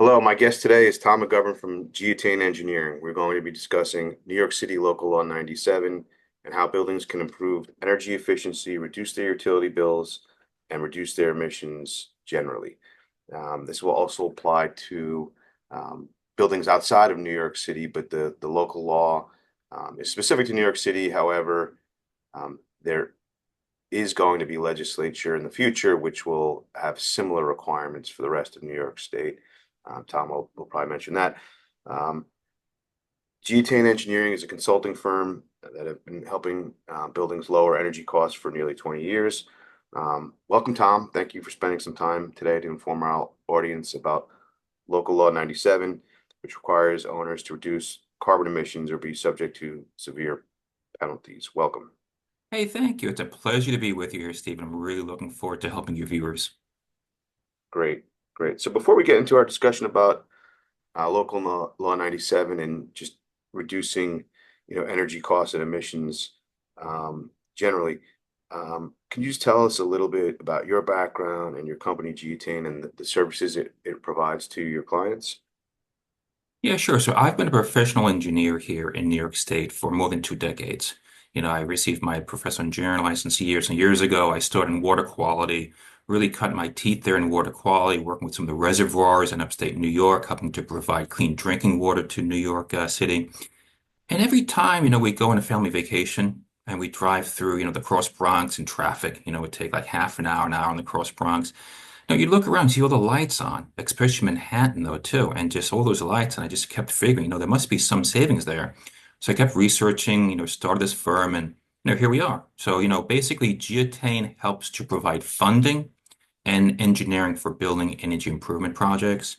Hello, my guest today is Tom McGovern from Geatin Engineering. We're going to be discussing New York City Local Law 97 and how buildings can improve energy efficiency, reduce their utility bills, and reduce their emissions generally. This will also apply to buildings outside of New York City, but the local law is specific to New York City. However, there is going to be legislature in the future which will have similar requirements for the rest of New York State. Tom will probably mention that. Um, Geatin Engineering is a consulting firm that have been helping buildings lower energy costs for nearly 20 years. Welcome, Tom. Thank you for spending some time today to inform our audience about Local Law 97, which requires owners to reduce carbon emissions or be subject to severe penalties. Welcome. Hey, thank you. It's a pleasure to be with you here, Stephen. I'm really looking forward to helping your viewers. Great, great. So before we get into our discussion about Law 97 and just reducing, energy costs and emissions generally. Can you just tell us a little bit about your background and your company, Geatin, and the services it provides to your clients? Yeah, sure. So I've been a professional engineer here in New York State for more than 2 decades. I received my professional engineering license years and years ago. I started in water quality, really cut my teeth there in water quality, working with some of the reservoirs in upstate New York, helping to provide clean drinking water to New York City. And every time, we go on a family vacation and we drive through, the Cross Bronx in traffic, it would take like half an hour in the Cross Bronx. You look around, see all the lights on, especially Manhattan though too, and just all those lights. And I just kept figuring, there must be some savings there. So I kept researching, started this firm, and here we are. So basically, Geotain helps to provide funding and engineering for building energy improvement projects.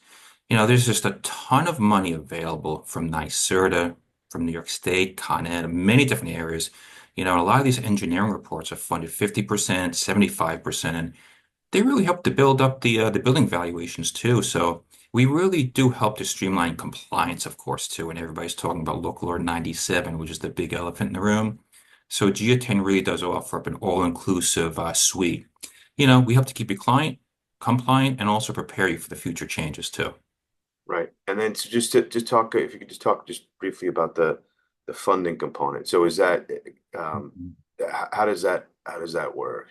There's just a ton of money available from NYSERDA, from New York State, Con Ed, many different areas. And a lot of these engineering reports are funded 50%, 75%, and they really help to build up the building valuations too. So we really do help to streamline compliance, of course, too. And everybody's talking about Local Law 97, which is the big elephant in the room. So Geotain really does offer up an all-inclusive suite. We help to keep your client compliant and also prepare you for the future changes too. Right. And then so just talk, if you could just talk just briefly about the funding component. So is that how does that work?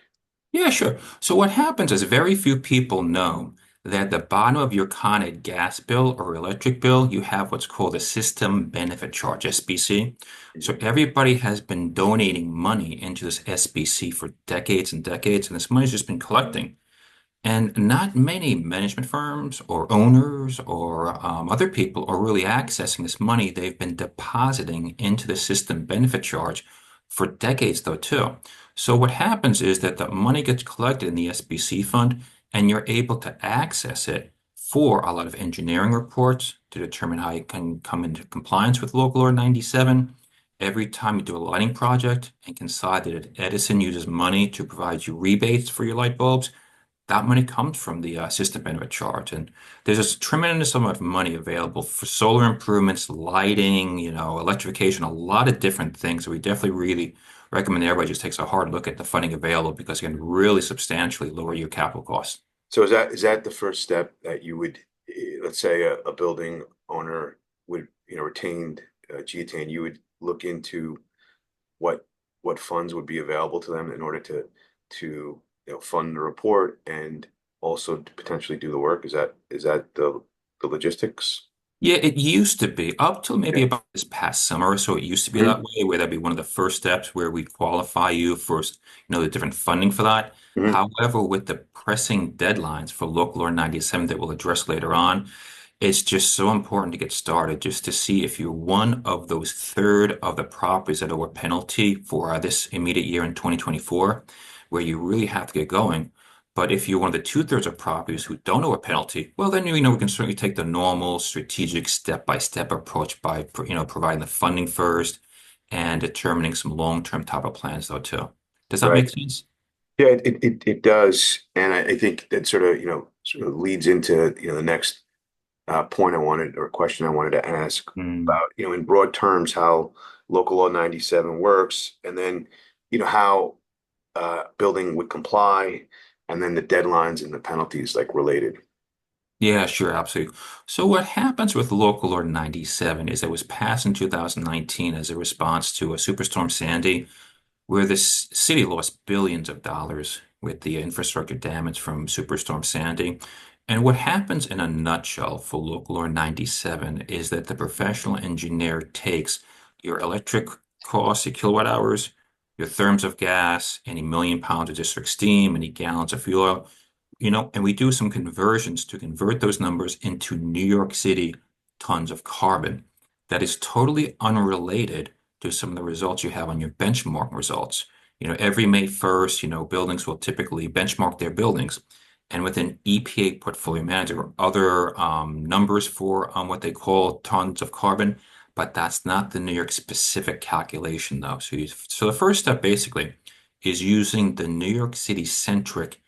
Yeah, sure. So what happens is very few people know that at the bottom of your Con Ed gas bill or electric bill, you have what's called a system benefit charge, SBC. So Mhm. everybody has been donating money into this SBC for decades and decades, and this money's just been collecting. And not many management firms or owners or other people are really accessing this money they've been depositing into the system benefit charge for decades, though, too. So what happens is that the money gets collected in the SBC fund, and you're able to access it for a lot of engineering reports to determine how you can come into compliance with Local Law 97. Every time you do a lighting project and can decide that Edison uses money to provide you rebates for your light bulbs, that money comes from the system benefit charge. And there's a tremendous amount of money available for solar improvements, lighting, electrification, a lot of different things. So we definitely really recommend everybody just takes a hard look at the funding available because it can really substantially lower your capital costs. So is that the first step that you would, let's say a building owner would, retained Geotan, you would look into what what funds would be available to them in order to fund the report and also to potentially do the work. Is that the logistics? Yeah, it used to be up till maybe Yeah. about this past summer. So it used to be that Mhm. way, where that'd be one of the first steps where we qualify you for, the different funding for that. Mhm. However, with the pressing deadlines for Local Law 97 that we'll address later on, it's just so important to get started just to see if you're one of those third of the properties that owe a penalty for this immediate year in 2024, where you really have to get going. But if you're one of the two-thirds of properties who don't owe a penalty, well, then, we can certainly take the normal strategic step-by-step approach by, providing the funding first and determining some long-term type of plans, though, too. Does that Right. make sense? Yeah, it does, and I think that sort of leads into the next point I wanted or question I wanted to ask Mm. about in broad terms how Local Law 97 works, and then how building would comply, and then the deadlines and the penalties like related. Yeah, sure, absolutely. So what happens with Local Law 97 is it was passed in 2019 as a response to a Superstorm Sandy, where the city lost billions of dollars with the infrastructure damage from Superstorm Sandy. And what happens in a nutshell for Local Law 97 is that the professional engineer takes your electric costs, your kilowatt hours, your therms of gas, any million pounds of district steam, any gallons of fuel oil, and we do some conversions to convert those numbers into New York City tons of carbon. That is totally unrelated to some of the results you have on your benchmark results. Every May 1st, buildings will typically benchmark their buildings. And with an EPA portfolio manager, other numbers for what they call tons of carbon, but that's not the New York specific calculation, though. So the first step basically is using the New York City centric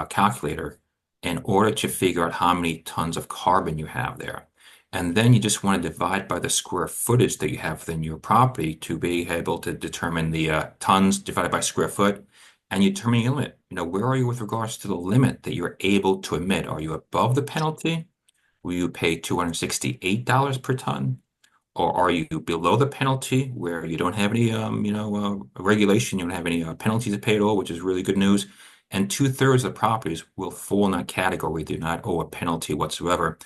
calculator in order to figure out how many tons of carbon you have there. And then you just want to divide by the square footage that you have within your property to be able to determine the tons divided by square foot. And you determine your limit. Where are you with regards to the limit that you're able to emit? Are you above the penalty? Will you pay $268 per ton? Or are you below the penalty where you don't have any, regulation, you don't have any penalties to pay at all, which is really good news. And two-thirds of the properties will fall in that category, do not owe a penalty whatsoever.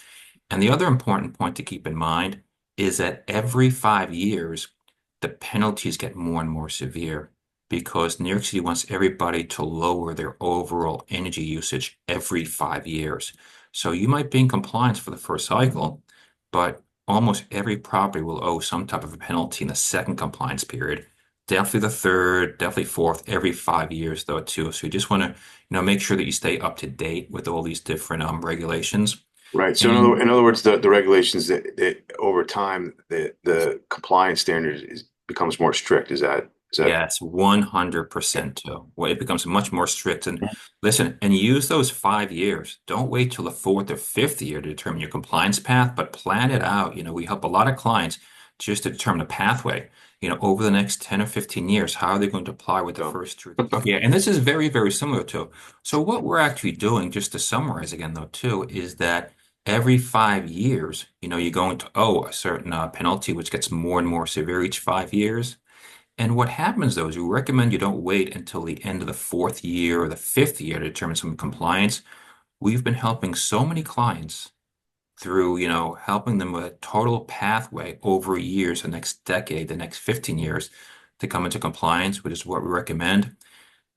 And the other important point to keep in mind is that every 5 years, the penalties get more and more severe because New York City wants everybody to lower their overall energy usage every 5 years. So you might be in compliance for the first cycle, but almost every property will owe some type of a penalty in the second compliance period. Definitely the third, definitely fourth, every 5 years though too. So you just want to, make sure that you stay up to date with all these different regulations. Right. So And in other words, the regulations that over time the compliance standard becomes more strict. Is that yes, 100% too. Well, it becomes much more strict. And listen, and use those 5 years. Don't wait till the fourth or fifth year to determine your compliance path, but plan it out. We help a lot of clients just to determine a pathway. Over the next 10 or 15 years, how are they going to apply with the so? first 2 or 3 years? Yeah, and this is very, very similar to. So what we're actually doing, just to summarize again, though, too, is that every 5 years, you're going to owe a certain penalty, which gets more and more severe each 5 years. And what happens though is we recommend you don't wait until the end of the fourth year or the fifth year to determine some compliance. We've been helping so many clients through, helping them with a total pathway over years, the next decade, the next 15 years to come into compliance, which is what we recommend.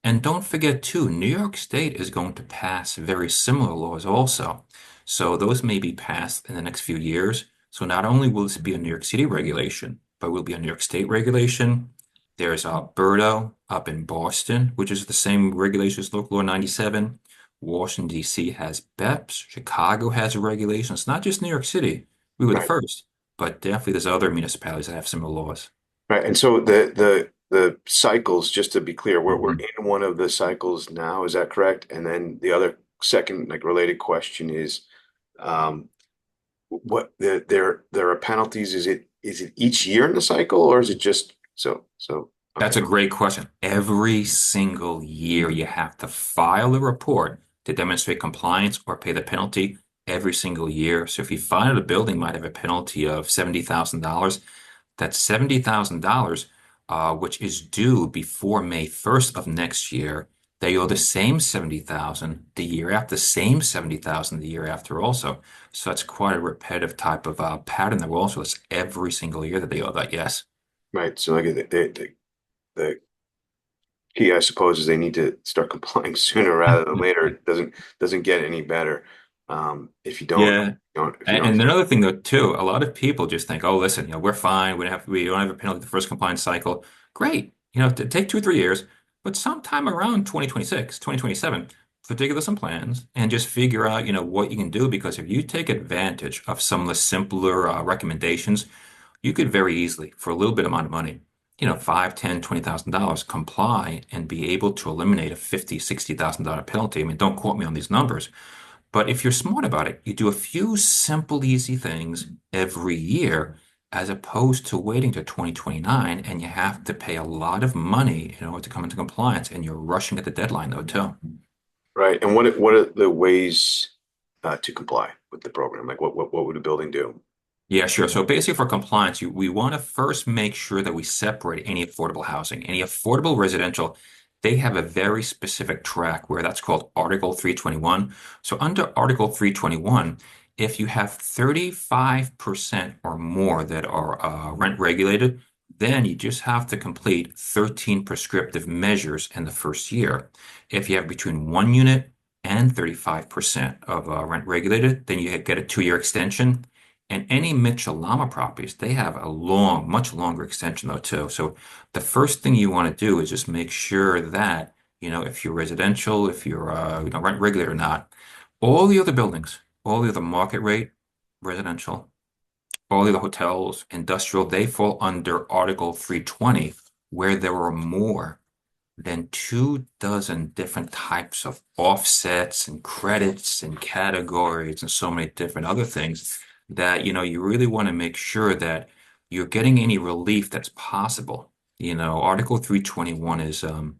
And don't forget too, New York State is going to pass very similar laws also. So those may be passed in the next few years. So not only will this be a New York City regulation, but will be a New York State regulation. There's Alberta up in Boston, which is the same regulation as Local Law 97. Washington, D.C. has BEPS. Chicago has a regulation. It's not just New York City. We were the Right. first, but definitely there's other municipalities that have similar laws. Right. And so the cycles, just to be clear, we're Mhm. in one of the cycles now, is that correct? And then the other second like related question is um there are penalties. Is it each year in the cycle or is it just so That's okay. a great question. Every single year, you have to file a report to demonstrate compliance or pay the penalty every single year. So if you find out a building might have a penalty of $70,000, that's $70,000, which is due before May 1st of next year. They owe the same 70,000 the year after, the same 70,000 the year after also. So that's quite a repetitive type of pattern that will also, that's every single year that they owe that, yes. Right. So like the key, I suppose, is they need to start complying sooner rather than later. It doesn't get any better. If you don't, Yeah. don't if you And don't. another thing though, too, a lot of people just think, oh, listen, we're fine. We don't have a penalty the first compliance cycle. Great. Take 2 or 3 years, but sometime around 2026, 2027, put together some plans and just figure out, what you can do. Because if you take advantage of some of the simpler recommendations, you could very easily, for a little bit amount of money, 5, 10, $20,000, comply and be able to eliminate a 50, $60,000 penalty. I mean, don't quote me on these numbers, but if you're smart about it, you do a few simple, easy things every year, as opposed to waiting to 2029 and you have to pay a lot of money in order to come into compliance, and you're rushing at the deadline though too. Right. And what are the ways? to comply with the program? Like what would a building do? Yeah, sure. So basically for compliance, we want to first make sure that we separate any affordable housing. Any affordable residential, they have a very specific track where that's called Article 321. So under Article 321, if you have 35% or more that are rent regulated, then you just have to complete 13 prescriptive measures in the first year. If you have between 1 unit and 35% of rent regulated, then you get a 2-year extension. And any Mitchell-Lama properties, they have a much longer extension though too. So the first thing you want to do is just make sure that, if you're residential, if you're rent regulated or not, all the other buildings, all the other market rate, residential, all the other hotels, industrial, they fall under Article 320, where there are more than 24 different types of offsets and credits and categories and so many different other things that, you really want to make sure that you're getting any relief that's possible. Article 321 is, I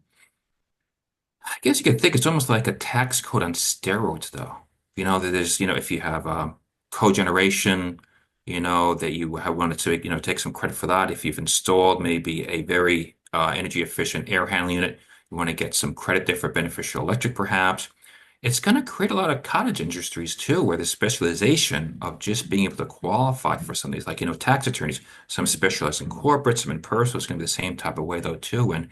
guess you could think it's almost like a tax code on steroids, though. That there's, if you have cogeneration, that you have wanted to, take some credit for that. If you've installed maybe a very energy efficient air handling unit, you want to get some credit there for beneficial electric, perhaps. It's going to create a lot of cottage industries too, where the specialization of just being able to qualify for some of these, like, tax attorneys, some specialize in corporate, some in personal. It's going to be the same type of way, though, too. And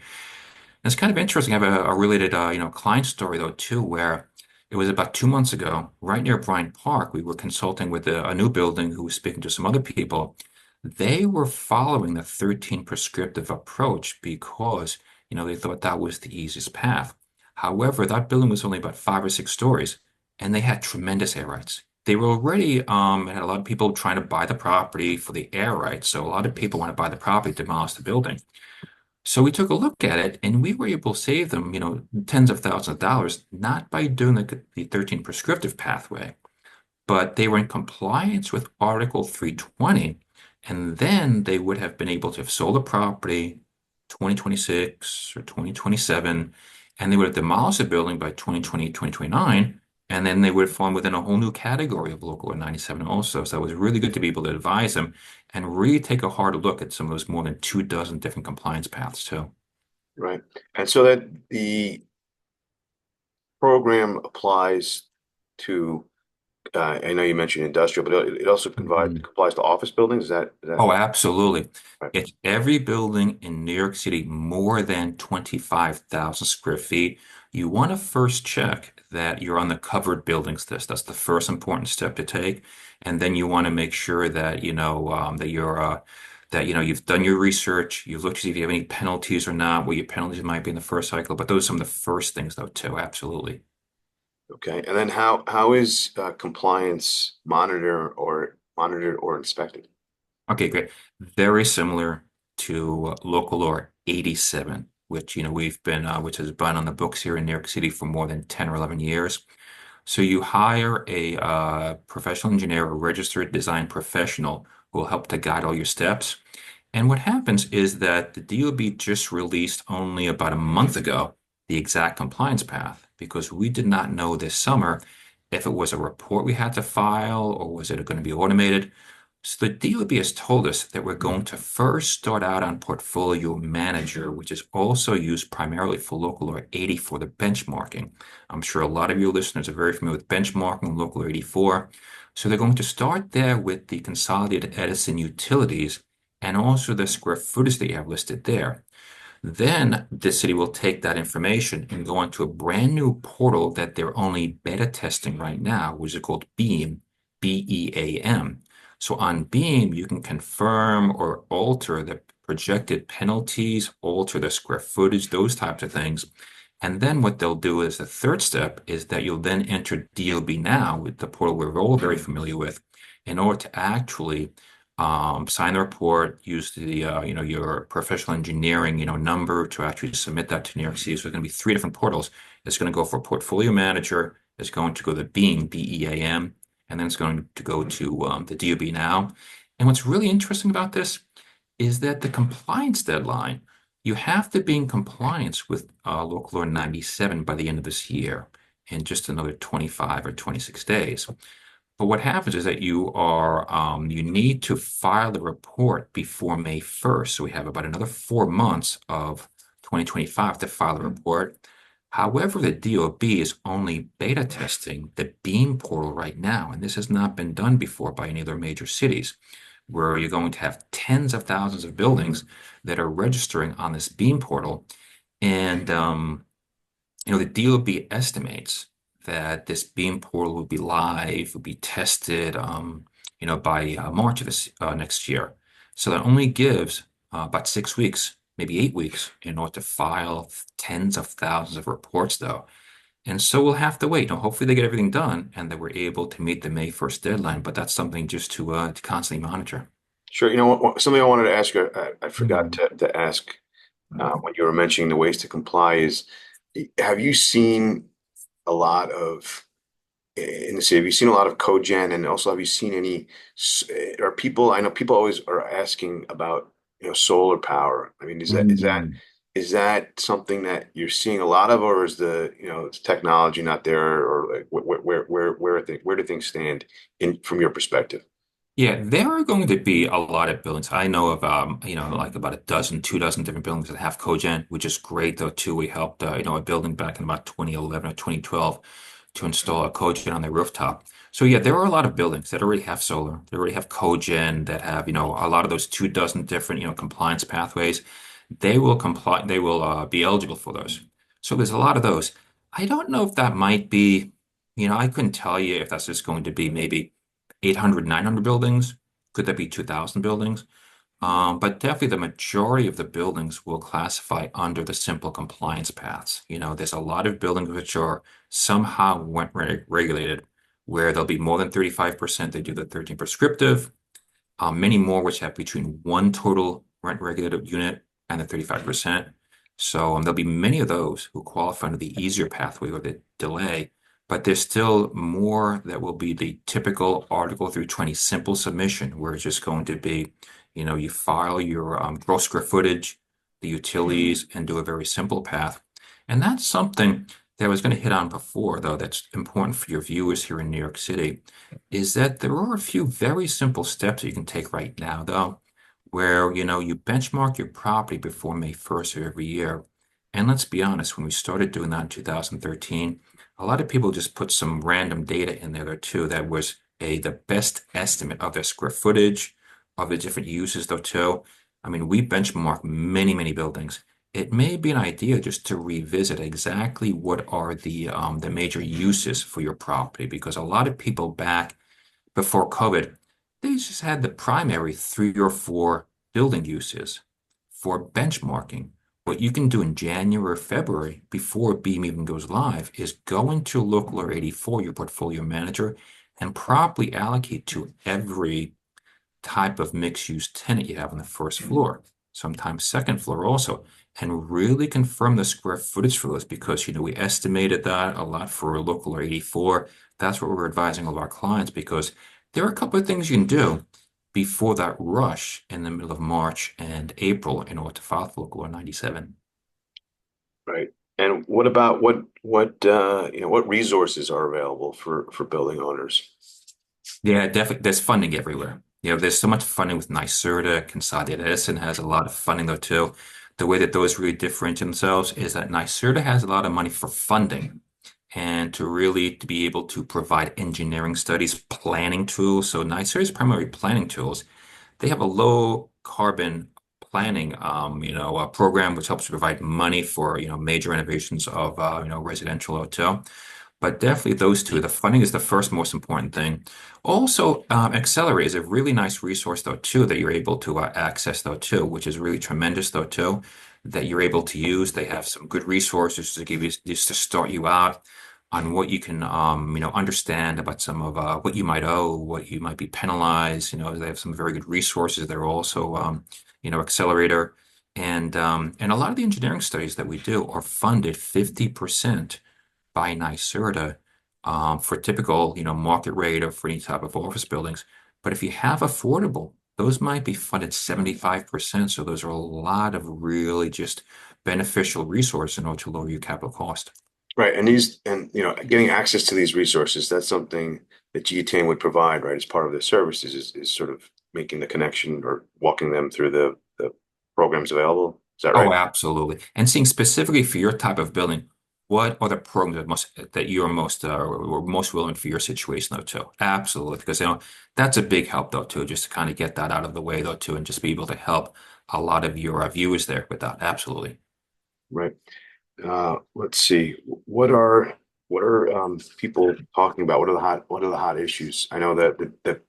it's kind of interesting. I have a related, client story though too, where it was about 2 months ago, right near Bryant Park. We were consulting with a new building who was speaking to some other people. They were following the 13 prescriptive approach because, they thought that was the easiest path. However, that building was only about 5 or 6 stories, and they had tremendous air rights. They were already had a lot of people trying to buy the property for the air rights. So a lot of people want to buy the property, demolish the building. So we took a look at it and we were able to save them, tens of thousands of dollars, not by doing the 13 prescriptive pathway, but they were in compliance with Article 320. And then they would have been able to have sold the property 2026 or 2027, and they would have demolished the building by 2020, 2029. And then they would have fallen within a whole new category of Local Law 97 also. So it was really good to be able to advise them and really take a hard look at some of those more than 24 different compliance paths too. Right. And so that the program applies to, I know you mentioned industrial, but it also Mhm. applies to office buildings. Is that Oh, absolutely. right? It's every building in New York City more than 25,000 square feet. You want to first check that you're on the covered buildings list. That's the first important step to take. And then you want to make sure that, you've done your research, you've looked to see if you have any penalties or not, what your penalties might be in the first cycle. But those are some of the first things though, too. Absolutely. Okay. And then how is compliance monitored or inspected? Okay, great. Very similar to Local Law 87, which which has been on the books here in New York City for more than 10 or 11 years. So you hire a professional engineer, a registered design professional who will help to guide all your steps. And what happens is that the DOB just released only about a month ago the exact compliance path because we did not know this summer if it was a report we had to file or was it going to be automated. So the DOB has told us that we're going to first start out on Portfolio Manager, which is also used primarily for Local Law 80 for the benchmarking. I'm sure a lot of your listeners are very familiar with benchmarking and Local Law 84. So they're going to start there with the Consolidated Edison utilities and also the square footage that you have listed there. Then the city will take that information and go onto a brand new portal that they're only beta testing right now, which is called BEAM, BEAM. So on BEAM, you can confirm or alter the projected penalties, alter the square footage, those types of things. And then what they'll do is the third step is that you'll then enter DOB Now with the portal we're all very familiar with in order to actually sign the report, use the your professional engineering number to actually submit that to New York City. So it's going to be three different portals. It's going to go for Portfolio Manager. It's going to go to BEAM, BEAM, and then it's going to go to the DOB Now. And what's really interesting about this is that the compliance deadline, you have to be in compliance with Local Law 97 by the end of this year. in just another 25 or 26 days. But what happens is that you need to file the report before May 1st. So we have about another 4 months of 2025 to file the report. However, the DOB is only beta testing the Beam portal right now, and this has not been done before by any other major cities, where you're going to have tens of thousands of buildings that are registering on this Beam portal. And the DOB estimates that this Beam portal will be live, will be tested, by March of this next year. So that only gives about 6 weeks, maybe 8 weeks, in order to file tens of thousands of reports, though. And so we'll have to wait. Now, hopefully, they get everything done and that we're able to meet the May 1st deadline. But that's something just to constantly monitor. Sure. You know something I wanted to ask you, I forgot Mhm. to ask when you were mentioning the ways to comply is, have you seen a lot of in the city? Have you seen a lot of cogen, and also have you seen any? Are people? I know people always are asking about solar power. I mean, Mhm. is that something that you're seeing a lot of, or is the technology not there, or like where do things stand in from your perspective? Yeah, there are going to be a lot of buildings. I know of, like about a dozen, 2 dozen different buildings that have cogen, which is great though too. We helped, a building back in about 2011 or 2012 to install a cogen on their rooftop. So yeah, there are a lot of buildings that already have solar, that already have cogen, that have, a lot of those 2 dozen different, compliance pathways. They will comply, they will be eligible for those. So there's a lot of those. I don't know if that might be, I couldn't tell you if that's just going to be maybe 800, 900 buildings. Could that be 2,000 buildings? But definitely the majority of the buildings will classify under the simple compliance paths. There's a lot of buildings which are somehow regulated, where there'll be more than 35%. They do the 13 prescriptive, many more which have between one total rent regulated unit and the 35%. So there'll be many of those who qualify under the easier pathway or the delay, but there's still more that will be the typical Article 320 simple submission, where it's just going to be, you file your gross square footage, the utilities, and do a very simple path. And that's something that I was going to hit on before, though, that's important for your viewers here in New York City is that there are a few very simple steps you can take right now, though, where you benchmark your property before May 1st of every year. And let's be honest, when we started doing that in 2013, a lot of people just put some random data in there too that was the best estimate of their square footage, of the different uses though too. I mean, we benchmark many, many buildings. It may be an idea just to revisit exactly what are the major uses for your property, because a lot of people back before COVID, they just had the primary 3 or 4 building uses for benchmarking. What you can do in January or February before Beam even goes live is go into Local Law 84, your portfolio manager, and properly allocate to every type of mixed-use tenant you have on the first floor, sometimes second floor also, and really confirm the square footage for those because, we estimated that a lot for Local 84. That's what we're advising all of our clients because there are a couple of things you can do before that rush in the middle of March and April in order to file for Local Law 97. Right. And what about what resources are available for building owners? Yeah, definitely. There's funding everywhere. There's so much funding with NYSERDA. Consolidated Edison has a lot of funding though too. The way that those really differentiate themselves is that NYSERDA has a lot of money for funding and to be able to provide engineering studies, planning tools. So NYSERDA's primary planning tools, they have a low carbon planning, program which helps to provide money for, major renovations of, residential hotel. But definitely those two, the funding is the first most important thing. Also, Accelerate is a really nice resource though too that you're able to access though too, which is really tremendous though too, that you're able to use. They have some good resources to give you just to start you out on what you can understand about some of what you might owe, what you might be penalized. They have some very good resources. They're also Accelerator and a lot of the engineering studies that we do are funded 50% by NYSERDA for typical, market rate or for any type of office buildings. But if you have affordable, those might be funded 75%. So those are a lot of really just beneficial resource in order to lower your capital cost. Right, and getting access to these resources, that's something that Geotain would provide, right, as part of their services is sort of making the connection or walking them through the programs available. Is that Oh, right? absolutely. And seeing specifically for your type of building, what are the programs that you're most or most relevant for your situation though too? Absolutely, because that's a big help though too, just to kind of get that out of the way though too, and just be able to help a lot of your viewers there with that. Absolutely. Right. Let's see. What are people talking about? What are the hot issues? I know that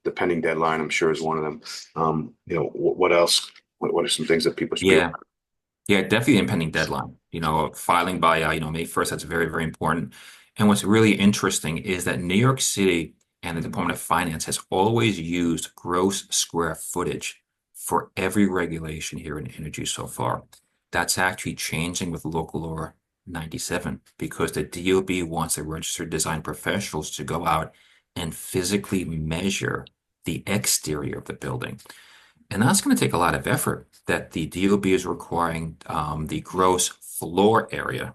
the pending deadline, I'm sure, is one of them. What else? What are some things that people should be aware Yeah. Yeah, definitely impending deadline. Filing by May 1st, that's very, very important. And what's really interesting is that New York City and the Department of Finance has always used gross square footage for every regulation here in energy so far. That's actually changing with local law 97 because the DOB wants the registered design professionals to go out and physically measure the exterior of the building. And that's going to take a lot of effort that the DOB is requiring the gross floor area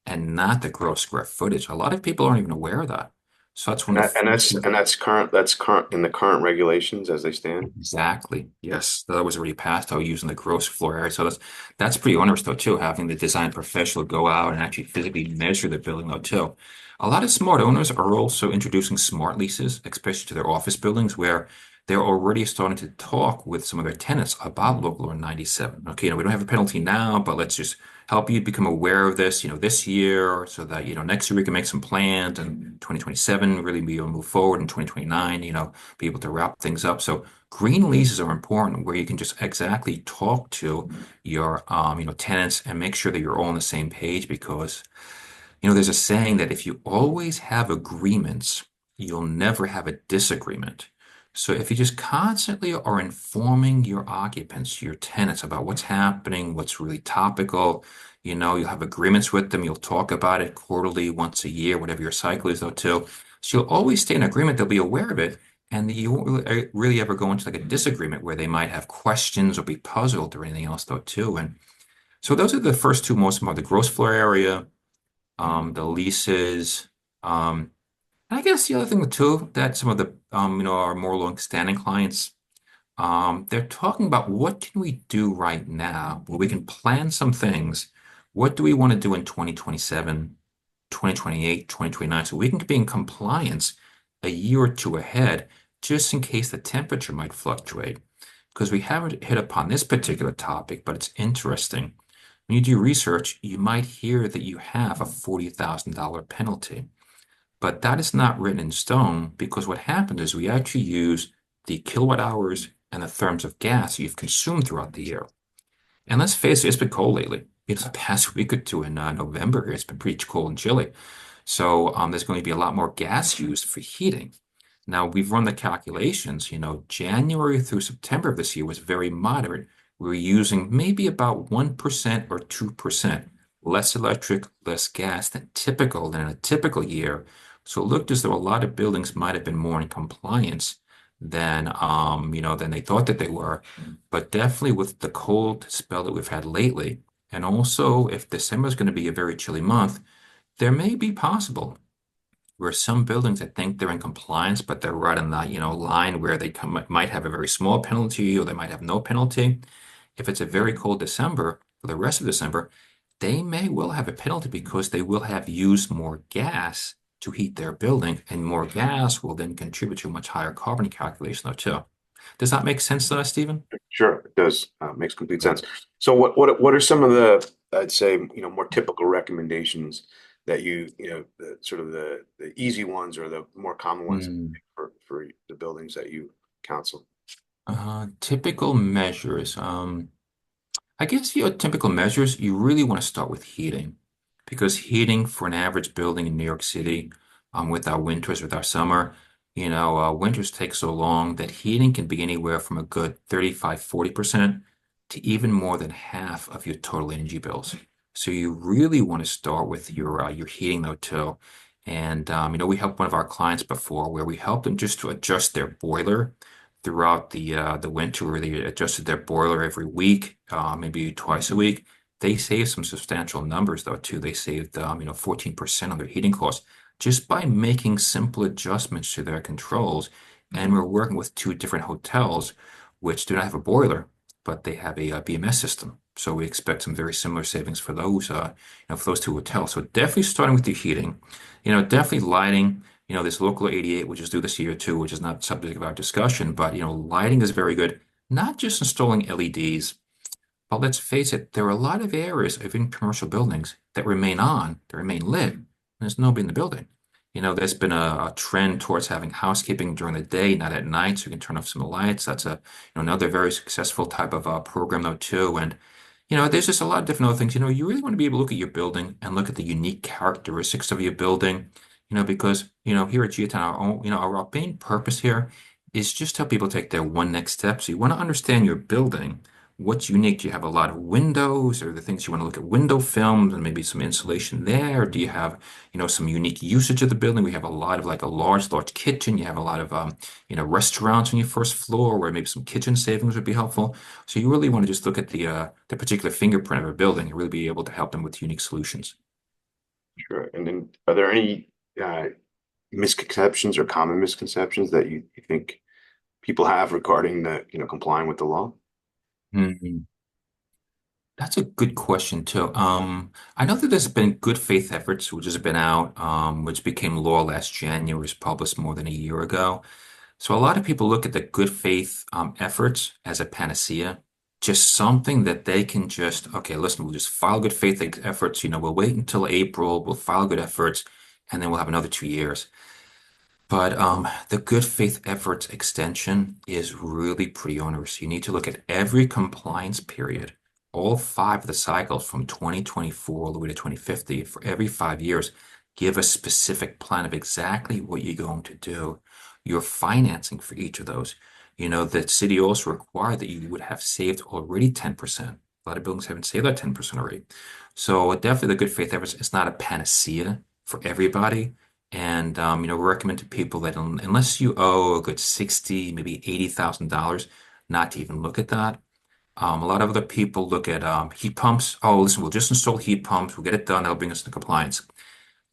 and not the gross square footage. A lot of people aren't even aware of that. So that's one and of that, the and first that's and that's current. That's current in the current regulations as they stand. exactly. Yes, that was already passed. I was using the gross floor area. So that's pretty onerous though too, having the design professional go out and actually physically measure the building though too. A lot of smart owners are also introducing smart leases, especially to their office buildings, where they're already starting to talk with some of their tenants about Local Law 97. Okay, we don't have a penalty now, but let's just help you become aware of this, this year, so that, next year we can make some plans and 2027 really be able to move forward, and 2029, be able to wrap things up. So green leases are important where you can just exactly talk to your tenants and make sure that you're all on the same page because there's a saying that if you always have agreements, you'll never have a disagreement. So if you just constantly are informing your occupants, your tenants about what's happening, what's really topical, you'll have agreements with them, you'll talk about it quarterly, once a year, whatever your cycle is though too. So you'll always stay in agreement, they'll be aware of it, and you won't really ever go into like a disagreement where they might have questions or be puzzled or anything else though too. And so those are the first two most important, the gross floor area, the leases. And I guess the other thing too, that some of the our more long-standing clients, they're talking about what can we do right now where we can plan some things. What do we want to do in 2027, 2028, 2029, so we can be in compliance a year or two ahead, just in case the temperature might fluctuate. Because we haven't hit upon this particular topic, but it's interesting. When you do research, you might hear that you have a $40,000 penalty. But that is not written in stone because what happened is we actually use the kilowatt hours and the therms of gas you've consumed throughout the year. And let's face it, it's been cold lately. It's the past week or two in November here. It's been pretty cold and chilly. So there's going to be a lot more gas used for heating. Now, we've run the calculations, January through September of this year was very moderate. We were using maybe about 1% or 2% less electric, less gas than in a typical year. So it looked as though a lot of buildings might have been more in compliance than they thought that they were. But definitely with the cold spell that we've had lately, and also if December is going to be a very chilly month, there may be possible where some buildings that think they're in compliance, but they're right on that, line where might have a very small penalty or they might have no penalty. If it's a very cold December, for the rest of December, they may well have a penalty because they will have used more gas to heat their building, and more gas will then contribute to a much higher carbon calculation, though, too. Does that make sense, Stephen? Sure, it does. Makes complete sense. So what are some of the, I'd say, more typical recommendations that the sort of the easy ones or the more common ones Mm. for the buildings that you counsel? Typical measures. I guess your typical measures, you really want to start with heating because heating for an average building in New York City, with our winters, with our summer, winters take so long that heating can be anywhere from a good 35, 40% to even more than half of your total energy bills. So you really want to start with your heating though too. And we helped one of our clients before where we helped them just to adjust their boiler throughout the winter where they adjusted their boiler every week, maybe twice a week. They saved some substantial numbers though too. They saved 14% on their heating costs just by making simple adjustments to their controls. And we're working with two different hotels, which do not have a boiler, but they have a, BMS system. So we expect some very similar savings for those, for those two hotels. So definitely starting with your heating, definitely lighting. This local 88, which is due this year too, which is not subject of our discussion, but lighting is very good. Not just installing LEDs. But let's face it, there are a lot of areas of in commercial buildings that remain on, that remain lit. And there's nobody in the building. There's been a trend towards having housekeeping during the day, not at night, so you can turn off some of the lights. That's another very successful type of program though too. And there's just a lot of different other things. You really want to be able to look at your building and look at the unique characteristics of your building. Because here at Geotown, our main purpose here is just to help people take their one next step. So you want to understand your building. What's unique? Do you have a lot of windows? Or the things you want to look at window films and maybe some insulation there? Or do you have, some unique usage of the building? We have a lot of like a large kitchen. You have a lot of, restaurants on your first floor where maybe some kitchen savings would be helpful. So you really want to just look at the particular fingerprint of a building and really be able to help them with unique solutions. Sure. And then are there any misconceptions or common misconceptions that you think people have regarding complying with the law? Mhm. That's a good question too. I know that there's been good faith efforts, which has been out, which became law last January, was published more than a year ago. So a lot of people look at the good faith efforts as a panacea, just something that they can just, okay, listen, we'll just file good faith efforts. We'll wait until April, we'll file good efforts, and then we'll have another 2 years. But the good faith efforts extension is really pretty onerous. You need to look at every compliance period, all five of the cycles from 2024 all the way to 2050 for every 5 years. Give a specific plan of exactly what you're going to do. Your financing for each of those. The city also required that you would have saved already 10%. A lot of buildings haven't saved that 10% already. So definitely the good faith efforts, it's not a panacea for everybody. And we recommend to people that unless you owe a good 60, maybe $80,000, not to even look at that. A lot of other people look at heat pumps. Oh, listen, we'll just install heat pumps. We'll get it done. That'll bring us to compliance.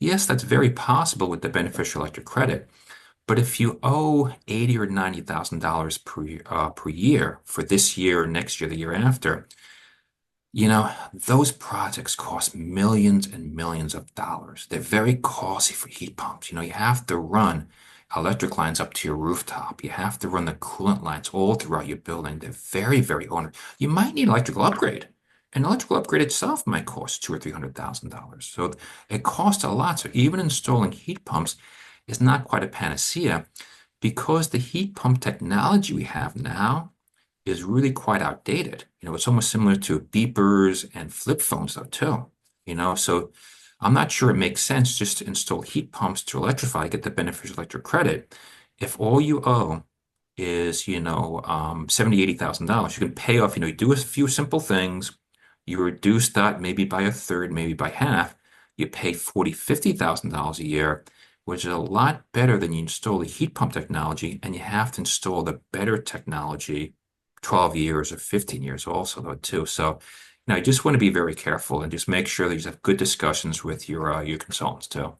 Yes, that's very possible with the beneficial electric credit. But if you owe 80 or $90,000 per year for this year, next year, the year after, those projects cost millions and millions of dollars. They're very costly for heat pumps. You have to run electric lines up to your rooftop. You have to run the coolant lines all throughout your building. They're very, very onerous. You might need an electrical upgrade. An electrical upgrade itself might cost two or $300,000. So it costs a lot. So even installing heat pumps is not quite a panacea because the heat pump technology we have now is really quite outdated. It's almost similar to beepers and flip phones though too. So I'm not sure it makes sense just to install heat pumps to electrify, get the beneficial electric credit. If all you owe is, 70, $80,000, you can pay off, you do a few simple things. You reduce that maybe by a third, maybe by half. You pay 40, $50,000 a year, which is a lot better than you install the heat pump technology, and you have to install the better technology 12 years or 15 years also though too. So, I just want to be very careful and just make sure that you have good discussions with your consultants too.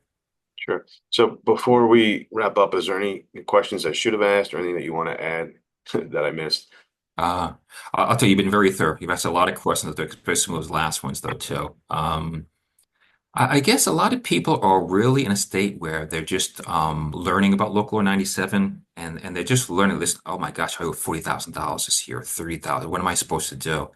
Sure. So before we wrap up, is there any questions I should have asked or anything that you want to add that I missed? Uh, I'll tell you, you've been very thorough. You've asked a lot of questions, especially some of those last ones though too. I guess a lot of people are really in a state where they're just learning about Local 97 and they're just learning this. Oh my gosh, I owe $40,000 this year, 30,000. What am I supposed to do?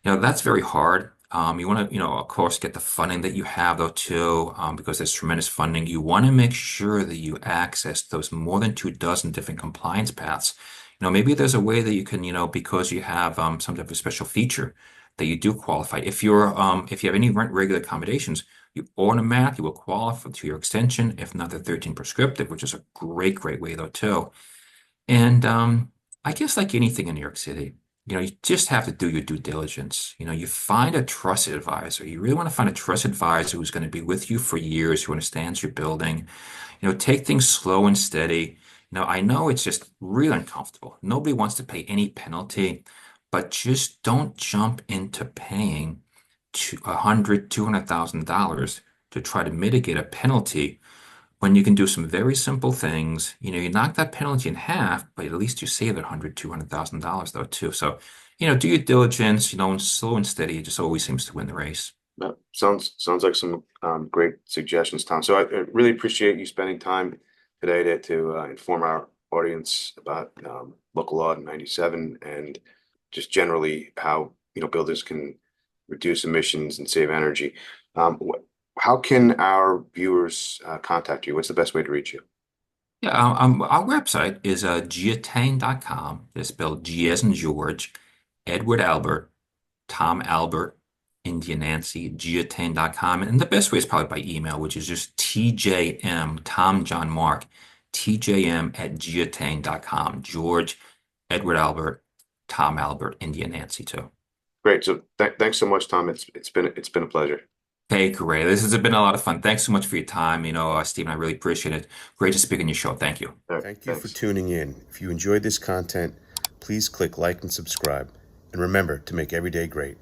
That's very hard. You want to, of course, get the funding that you have though too, because there's tremendous funding. You want to make sure that you access those more than 2 dozen different compliance paths. Maybe there's a way that you can, because you have some type of special feature that you do qualify. If you have any rent regular accommodations, you automatically will qualify to your extension, if not the 13 prescriptive, which is a great, great way though too. And I guess like anything in New York City, you just have to do your due diligence. You find a trusted advisor. You really want to find a trusted advisor who's going to be with you for years, who understands your building. Take things slow and steady. I know it's just really uncomfortable. Nobody wants to pay any penalty, but just don't jump into paying 100, $200,000 to try to mitigate a penalty when you can do some very simple things. You knock that penalty in half, but at least you save that 100, $200,000 though too. So, do your diligence, and slow and steady, it just always seems to win the race. Sounds like some great suggestions, Tom. So I really appreciate you spending time today to inform our audience about local law 97 and just generally how buildings can reduce emissions and save energy. How can our viewers contact you? What's the best way to reach you? Yeah, our website is geotain.com. It's spelled G as in George, Edward Albert, Tom Albert, India Nancy, geotain.com. And the best way is probably by email, which is just TJM, Tom John Mark, TJM at geotain.com. George, Edward Albert, Tom Albert, India Nancy too. Great. So thanks so much, Tom. It's been a pleasure. Hey, great. This has been a lot of fun. Thanks so much for your time. Stephen, I really appreciate it. Great to speak on your show. Thank you. All right, thank you for tuning in. If you enjoyed this content, please click like and subscribe. And remember to make every day great.